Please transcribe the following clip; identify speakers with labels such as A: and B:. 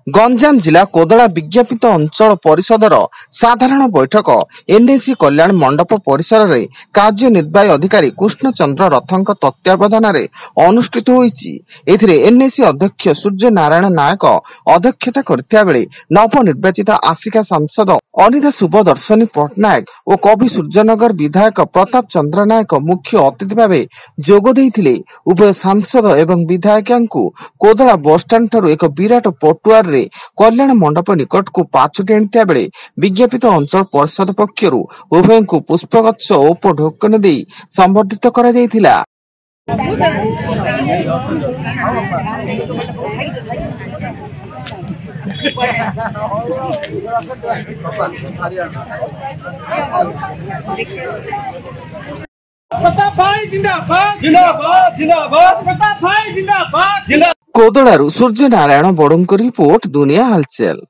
A: गंजाम जिला कोदला विज्ञापित अंचल परिषदर साधारण बैठक एनएसी कल्याण मंडप परिसर में कार्यनिर्वाही अधिकारी कृष्णचंद्र रथଙ୍କ तत्वावधान अनुष्ठित होईछि। एथिरे एनएसी अध्यक्ष सूर्य नारायण नायक अध्यक्षता करथिया बेले नवनिर्वाचित आसिका सांसद अनिता शुभदर्शनी पट्टनायक और कवि सूर्यनगर विधायक प्रताप चंद्र नायक मुख्य अतिथि भाव जोग देइथिले। उभय सांसद एवं विधायक कोदला बसस्टाण्ड ठारू एक विराट पटुआर रे कल्याण मंडप निकट को पाछुटी आनिथिया बेले विज्ञापित अंचल परिषद पक्षर उभय को पुष्पगुच्छ और उपढौकन दे संबर्धित करा जायथिला।
B: प्रताप भाई जिंदाबाद जिंदाबाद जिंदाबाद प्रताप भाई जिंदाबाद जिंदाबाद।
A: कोदलारू सूर्य नारायण बड़ों रिपोर्ट दुनिया हलचल।